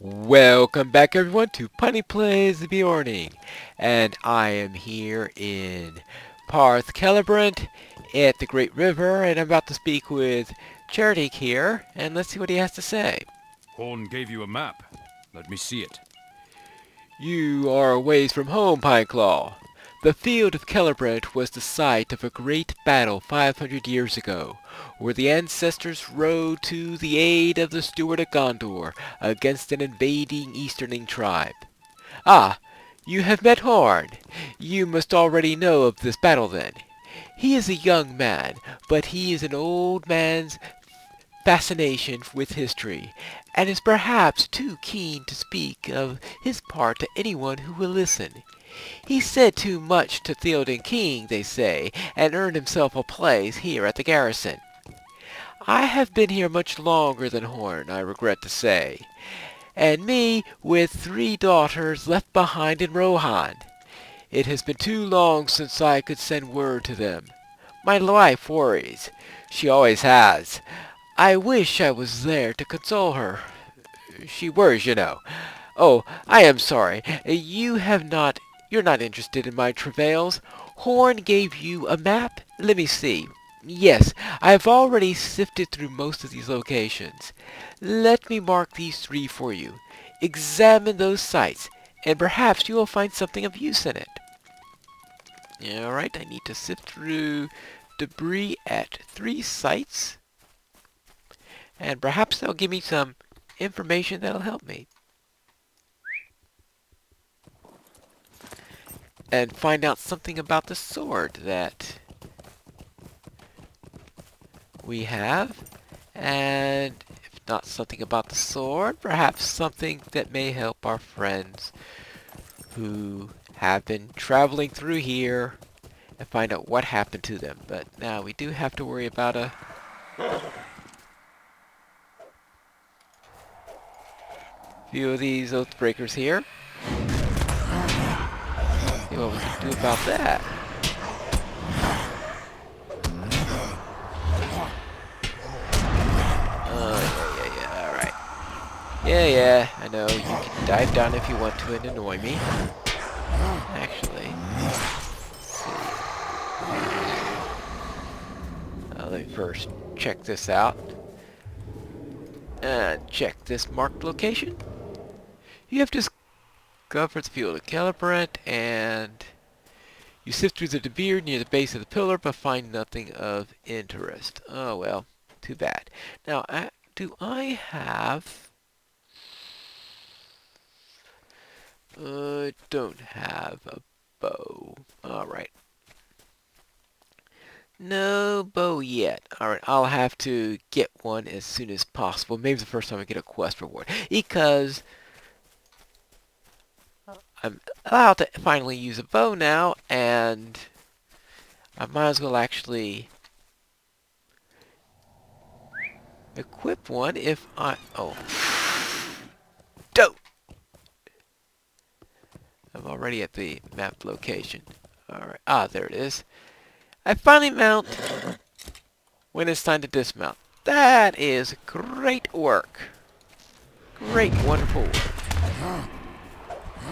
Welcome back everyone to Punny Plays the Beorning, and I am here in Parth Celebrant at the Great River, and I'm about to speak with Charity here, and let's see what he has to say. Horn gave you a map. Let me see it. You are a ways from home, Pineclaw. The field of Celebrant was the site of a great battle 500 years ago, where the ancestors rode to the aid of the Steward of Gondor against an invading easterning tribe. Ah, you have met Horn. You must already know of this battle then. He is a young man, but he is an old man's fascination with history, and is perhaps too keen to speak of his part to anyone who will listen. He said too much to Theoden King, they say, and earned himself a place here at the garrison. I have been here much longer than Horn, I regret to say, and me with 3 daughters left behind in Rohan. It has been too long since I could send word to them. My wife worries. She always has. I wish I was there to console her. She worries, you know. Oh, I am sorry. You're not interested in my travails. Horn gave you a map? Let me see. Yes, I have already sifted through most of these locations. Let me mark these 3 for you. Examine those sites, and perhaps you will find something of use in it. Alright, I need to sift through debris at 3 sites, and perhaps they'll give me some information that'll help me. And find out something about the sword that we have. And if not something about the sword, perhaps something that may help our friends who have been traveling through here and find out what happened to them. But now we do have to worry about a few of these oath breakers here. See what we can do about that. Yeah, alright. Yeah, I know, you can dive down if you want to and annoy me. Actually, let's see. Let me first check this out. And check this marked location. You have discovered the field of Celebrant, and you sift through the debris near the base of the pillar, but find nothing of interest. Oh well, too bad. Now, do I have... I don't have a bow. Alright. No bow yet. Alright, I'll have to get one as soon as possible. Maybe the first time I get a quest reward. Because I'm allowed to finally use a bow now, and I might as well actually equip one if I... Oh. Dope! I'm already at the map location. Alright. Ah, there it is. I finally mount when it's time to dismount. That is great work. Great, wonderful work.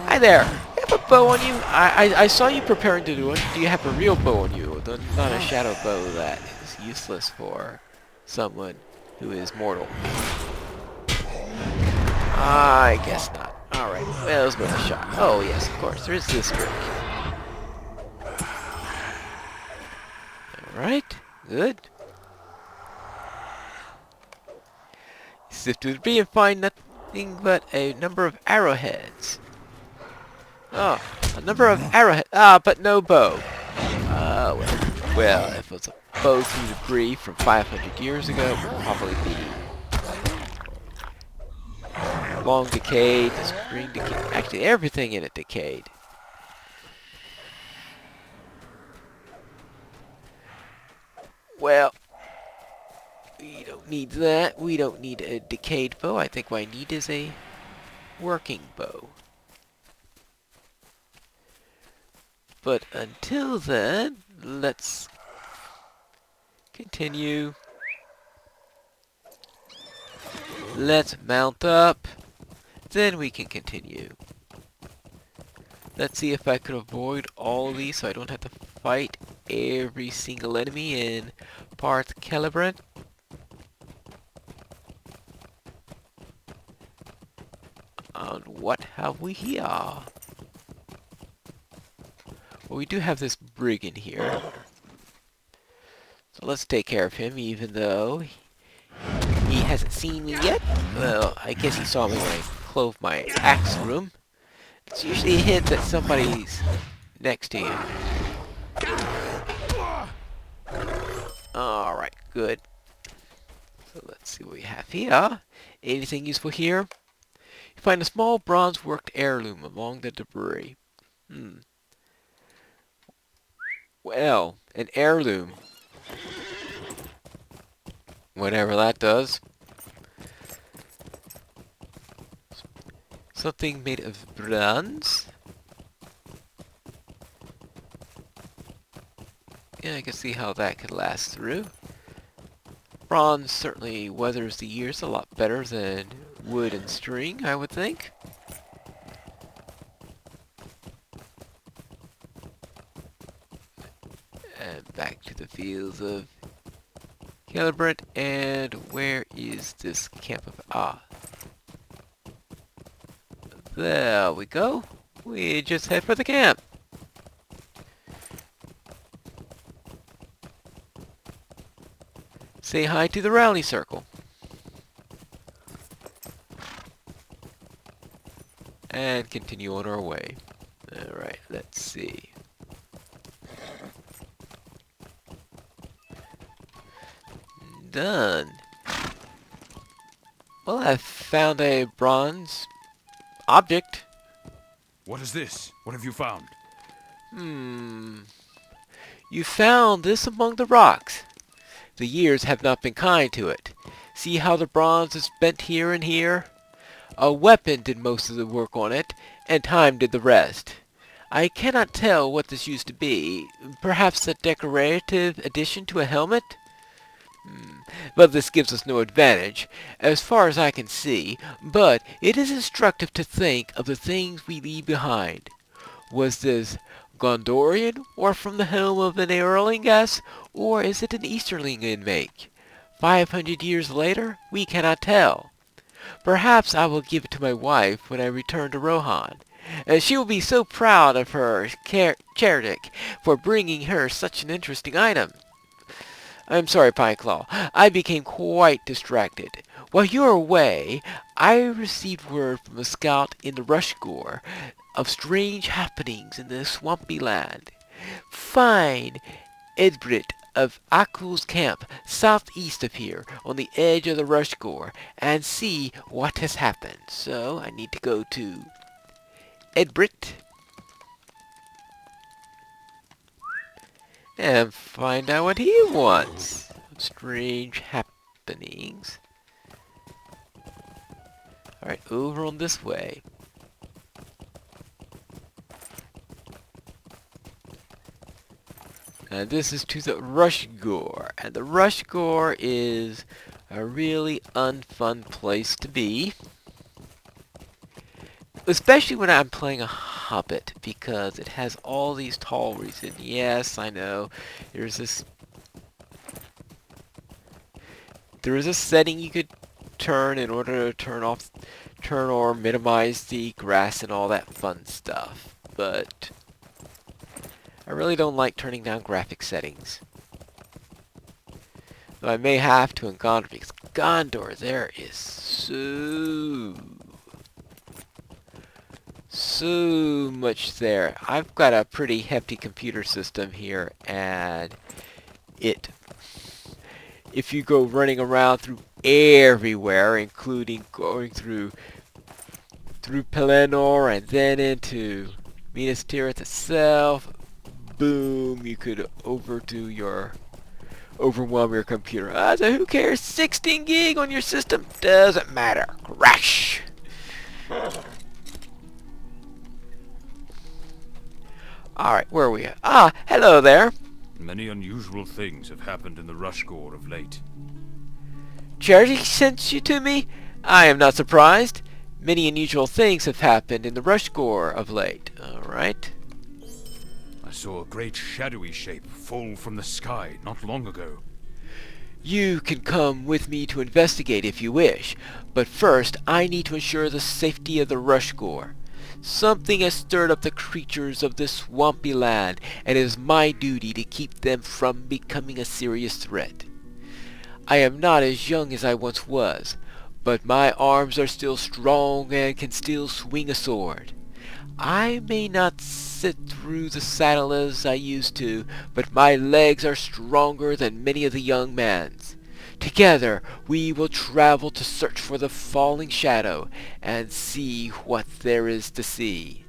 Hi there. You have a bow on you? I saw you preparing to do it. Do you have a real bow on you? Not a shadow bow that is useless for someone who is mortal. I guess not. Alright, well, it was worth a shot. Oh, yes, of course. There is this brick. Alright, good. Sift through the debris and find nothing but a number of arrowheads. Oh, a number of arrowheads. Ah, but no bow. Well, if it was a bow through debris from 500 years ago, it would probably be long decayed, spring decayed. Actually, everything in it decayed. Well, we don't need that. We don't need a decayed bow. I think what I need is a working bow. But until then, let's continue. Let's mount up then we can continue. Let's see if I could avoid all of these so I don't have to fight every single enemy in Parth Celebrant. And what have we here? Well, we do have this brigand here. So let's take care of him, even though he hasn't seen me yet. Well, I guess he saw me when I clove my axe room. It's usually a hint that somebody's next to you. Alright, good. So let's see what we have here. Anything useful here? You find a small bronze-worked heirloom among the debris. Well, an heirloom. Whatever that does. Something made of bronze? Yeah, I can see how that could last through. Bronze certainly weathers the years a lot better than wood and string, I would think. And back to the fields of Celebrant, and where is this camp of... Ah. There we go. We just head for the camp. Say hi to the rally circle. And continue on our way. Alright, let's see. Done. Well, I've found a bronze object. What is this? What have you found? You found this among the rocks. The years have not been kind to it. See how the bronze is bent here and here? A weapon did most of the work on it, and time did the rest. I cannot tell what this used to be. Perhaps a decorative addition to a helmet? But this gives us no advantage, as far as I can see, but it is instructive to think of the things we leave behind. Was this Gondorian, or from the home of an Erlingas, or is it an Easterling in make? 500 years later, we cannot tell. Perhaps I will give it to my wife when I return to Rohan, and she will be so proud of her Cherdik for bringing her such an interesting item. I'm sorry, Pineclaw. I became quite distracted. While you were away, I received word from a scout in the Rushgore of strange happenings in the swampy land. Find Edbrit of Aku's camp southeast of here on the edge of the Rushgore and see what has happened. So I need to go to Edbrit and find out what he wants. Strange happenings. Alright, over on this way. And this is to the Rushgore. And the Rushgore is a really unfun place to be. Especially when I'm playing a Hobbit, because it has all these tall reeds. And yes, I know, there is a setting you could turn in order to turn or minimize the grass and all that fun stuff. But I really don't like turning down graphic settings. Though I may have to in Gondor, because Gondor, there is so much there. I've got a pretty hefty computer system here, and if you go running around through everywhere, including going through Pelennor and then into Minas Tirith itself, boom, you could overwhelm your computer. So who cares? 16 gig on your system? Doesn't matter. Crash! Alright, where are we at? Ah, hello there. Many unusual things have happened in the Rushgore of late. Charity sent you to me? I am not surprised. Many unusual things have happened in the Rushgore of late. Alright. I saw a great shadowy shape fall from the sky not long ago. You can come with me to investigate if you wish, but first I need to ensure the safety of the Rushgore. Something has stirred up the creatures of this swampy land, and it is my duty to keep them from becoming a serious threat. I am not as young as I once was, but my arms are still strong and can still swing a sword. I may not sit through the saddle as I used to, but my legs are stronger than many of the young man's. Together we will travel to search for the falling shadow and see what there is to see.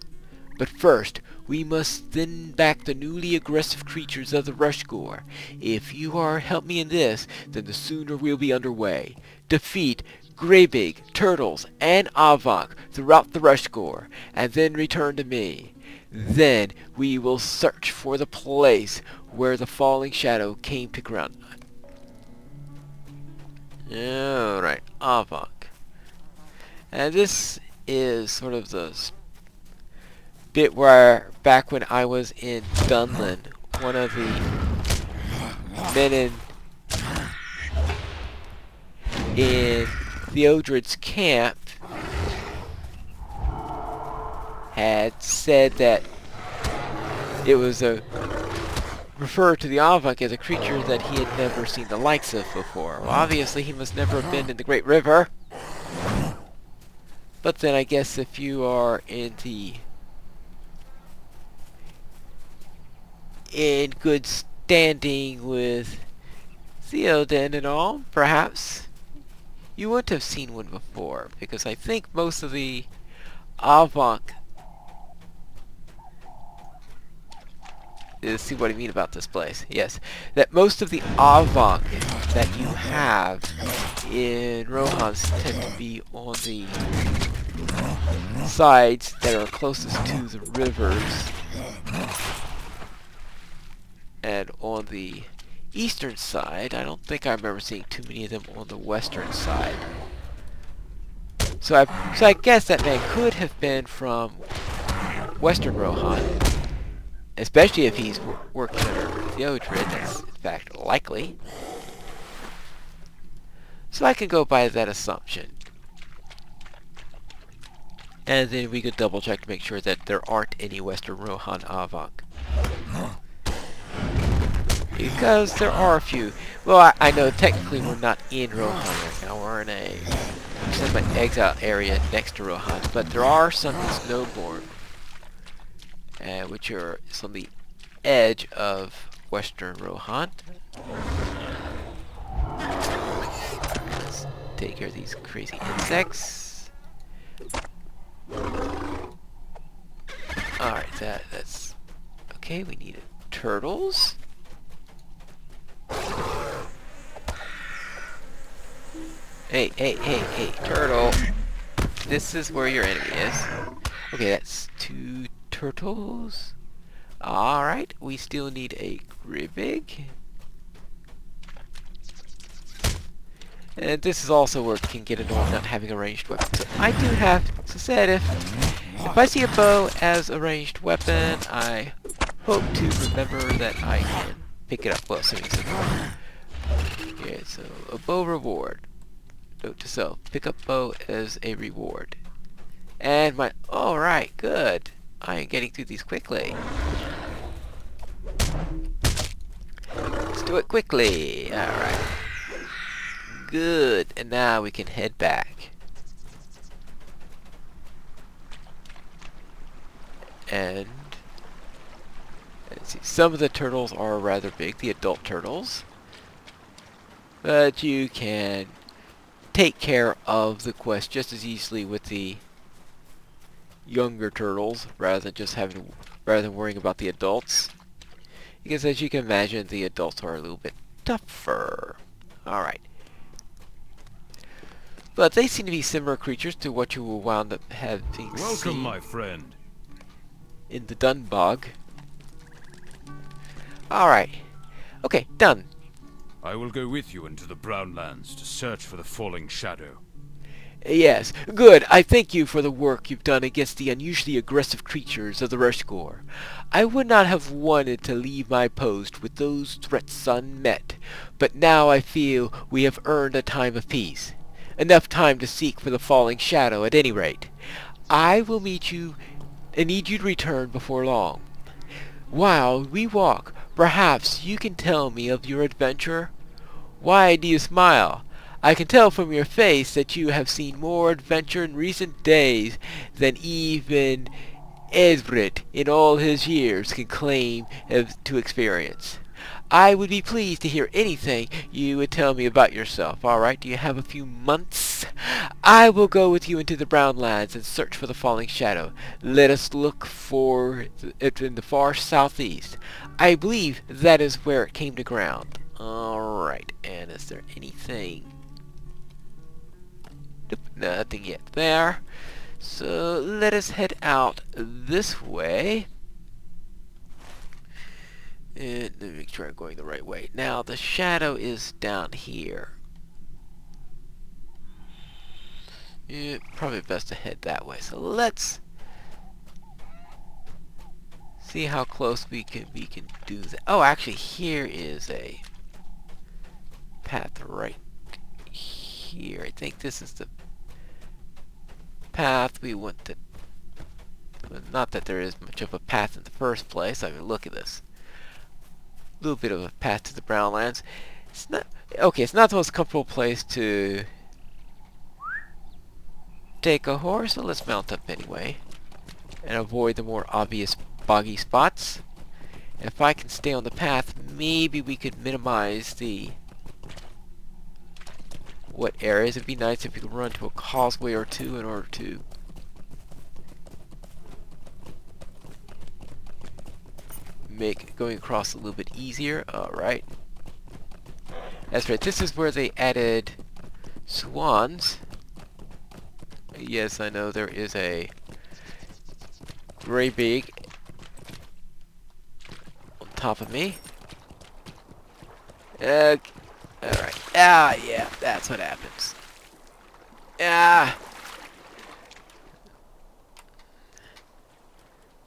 But first, we must thin back the newly aggressive creatures of the Rushgore. If you help me in this, then the sooner we'll be underway. Defeat Greybig, Turtles, and Avonk throughout the Rushgore, and then return to me. Then we will search for the place where the falling shadow came to ground. Alright, Avonk. And this is sort of the bit where, back when I was in Dunland, one of the men in Theodred's camp had said that it was referred to the Avonk as a creature that he had never seen the likes of before. Well, obviously he must never have been in the Great River. But then I guess if you are in good standing with Theoden and all, perhaps you wouldn't have seen one before, because I think most of the Avonk... See what I mean about this place. Yes, that most of the Avonk that you have in Rohans tend to be on the sides that are closest to the rivers, and on the eastern side, I don't think I remember seeing too many of them on the western side. So I guess that man could have been from Western Rohan, especially if he's working under Theodred. That's in fact likely. So I can go by that assumption. And then we could double check to make sure that there aren't any Western Rohan Avonk. Because there are a few. Well, I know technically we're not in Rohan right now. We're in a exile area next to Rohan. But there are some Snowborn, which are on the edge of Western Rohan. Let's take care of these crazy insects. Alright, that's... Okay, we need turtles. Hey, turtle. This is where your enemy is. Okay, that's 2 turtles. Alright, we still need a Greybig. And this is also where it can get annoying not having a ranged weapon. So I do have to say, if I see a bow as a ranged weapon, I hope to remember that I can pick it up. Well, assuming it's okay, so a bow reward. Note to self, pick up bow as a reward. And my... Alright, good. I am getting through these quickly. Let's do it quickly. Alright. Good. And now we can head back. And... let's see. Some of the turtles are rather big, the adult turtles. But you can take care of the quest just as easily with the younger turtles rather than worrying about the adults. Because as you can imagine, the adults are a little bit tougher. Alright. But they seem to be similar creatures to what you will wound up having Welcome, seen my friend. in the Dunbog. Alright. Okay, done. I will go with you into the Brownlands to search for the falling shadow. Yes, good. I thank you for the work you've done against the unusually aggressive creatures of the Rushcore. I would not have wanted to leave my post with those threats unmet, but now I feel we have earned a time of peace. Enough time to seek for the falling shadow at any rate. I will meet you and need you to return before long. While we walk, perhaps you can tell me of your adventure? Why do you smile? I can tell from your face that you have seen more adventure in recent days than even Everett in all his years can claim to experience. I would be pleased to hear anything you would tell me about yourself. All right, do you have a few months? I will go with you into the Brown Lands and search for the falling shadow. Let us look for it in the far southeast. I believe that is where it came to ground. All right, and is there anything? Nope, nothing yet there. So let us head out this way. And let me make sure I'm going the right way. Now the shadow is down here. Yeah, probably best to head that way. So let's see how close we can do that. Oh, actually, here is a path right here. I think this is the path we want to. Well, not that there is much of a path in the first place. I mean, look at this. A little bit of a path to the Brown Lands. It's not okay. It's not the most comfortable place to take a horse, so let's mount up anyway and avoid the more obvious boggy spots. And if I can stay on the path, maybe we could minimize the what areas. It'd be nice if we could run to a causeway or two in order to make going across a little bit easier. Alright. That's right, this is where they added swans. Yes, I know there is a gray beak on top of me. Alright. Ah, yeah, that's what happens. Ah.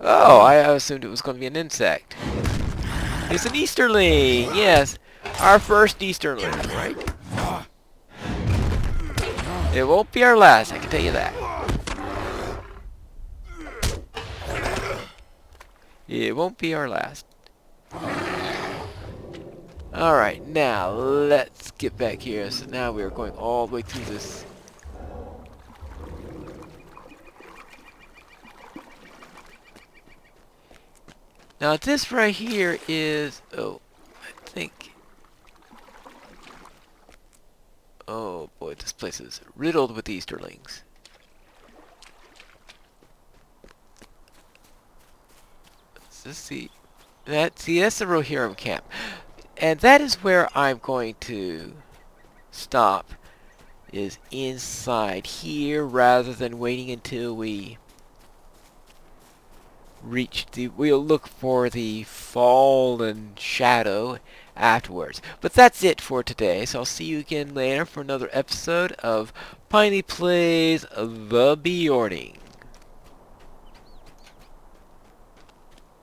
Oh, I assumed it was going to be an insect. It's an Easterling! Yes, our first Easterling, right? It won't be our last, I can tell you that. It won't be our last. Alright, now let's get back here. So now we are going all the way through this. Now this right here is, oh, I think, oh boy, this place is riddled with Easterlings. Let's see, that's the Rohirrim camp. And that is where I'm going to stop, is inside here rather than waiting until we we'll look for the fallen shadow afterwards. But that's it for today, so I'll see you again later for another episode of Piney Plays The Beorning.